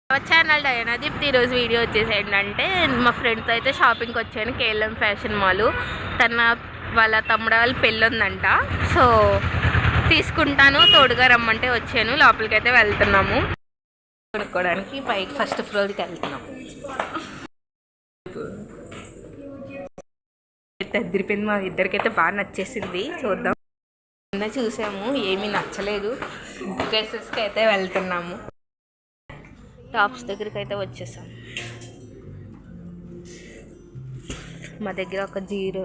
Channel Diana Deepti. ఈరోజు video వచ్చేసి ఏంటంటే మా ఫ్రెండ్తో అయితే షాపింగ్కి వచ్చాను కేఎల్ఎం ఫ్యాషన్ మాల్. వాళ్ళ తమ్ముడు వాళ్ళ పెళ్ళి ఉందంట, సో తీసుకుంటాను తోడుగా రమ్మంటే వచ్చాను. లోపలికి అయితే వెళ్తున్నాము కొనుక్కోవడానికి. పైకి ఫస్ట్ ఫ్లోర్కి వెళ్తున్నాం. అదిరిపోయింది, మా ఇద్దరికైతే బాగా నచ్చేసింది. చూద్దాం. చూసాము, ఏమీ నచ్చలేదు. డ్రెస్సెస్కి అయితే వెళ్తున్నాము. టాప్స్ దగ్గరికి అయితే వచ్చేసాం. మా దగ్గర ఒక 0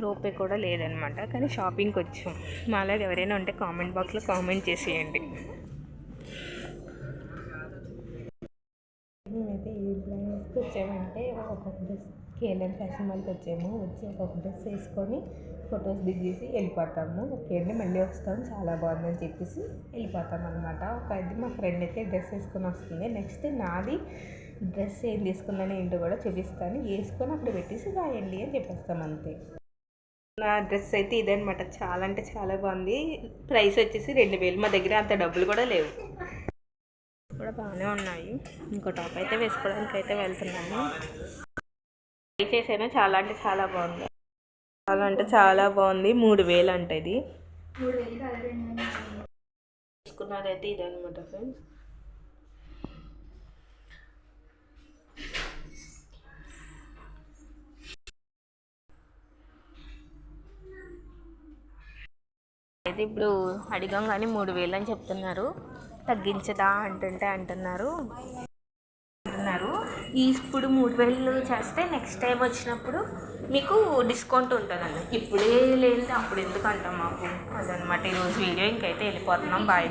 రూపాయి కూడా లేదనమాట, కానీ షాపింగ్కి వచ్చాం. మాలాగా ఎవరైనా ఉంటే కామెంట్ బాక్స్లో కామెంట్ చేసేయండి. మేమైతే ఏ బ్రాండ్స్కి వచ్చామంటే ఒక్కొక్క డ్రెస్ కేఎల్ఎం ఫ్యాషన్ మాల్కి వచ్చాము. వచ్చి ఒక్కొక్క డ్రెస్ వేసుకొని ఫొటోస్ దిగేసి వెళ్ళిపోతాము. ఓకే అండి, మళ్ళీ వస్తాం, చాలా బాగుందని చెప్పేసి వెళ్ళిపోతాం అనమాట. అది మా ఫ్రెండ్ అయితే డ్రెస్ వేసుకొని వస్తుంది. నెక్స్ట్ నాది డ్రెస్ ఏం తీసుకున్నాను ఏంటో కూడా చూపిస్తాను. వేసుకొని అక్కడ పెట్టేసి రాయండి అని చెప్పేస్తాం, అంతే. నా డ్రెస్ అయితే ఇదనమాట. చాలా అంటే చాలా బాగుంది. ప్రైస్ వచ్చేసి 2000. మా దగ్గర అంత డబ్బులు కూడా లేవు, కూడా బాగానే ఉన్నాయి. ఇంకో టాప్ అయితే వేసుకోవడానికి అయితే వెళ్తున్నాము. ప్రైసెస్ అయినా చాలా అంటే చాలా బాగుంది. చాలా అంటే చాలా బాగుంది. 3000 అంటే ఇది. తీసుకున్నదైతే ఇదనమాట ఫ్రెండ్స్. అయితే ఇప్పుడు అడిగాం కానీ 3000 అని చెప్తున్నారు. తగ్గించదా అంటున్నారు. ఇప్పుడు 3000 చేస్తే నెక్స్ట్ టైం వచ్చినప్పుడు మీకు డిస్కౌంట్ ఉంటుందండి. ఇప్పుడే లేదు, అప్పుడు ఎందుకు అంటాం మాకు. అదనమాట ఈరోజు వీడియో. ఇంకైతే వెళ్ళిపోతున్నాం. బాయ్.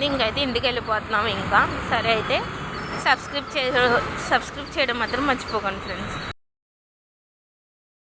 ఇంకైతే ఇంటికి వెళ్ళిపోతున్నాం ఇంకా. సరే అయితే సబ్స్క్రైబ్ చేయడం మాత్రం మర్చిపోకండి ఫ్రెండ్స్.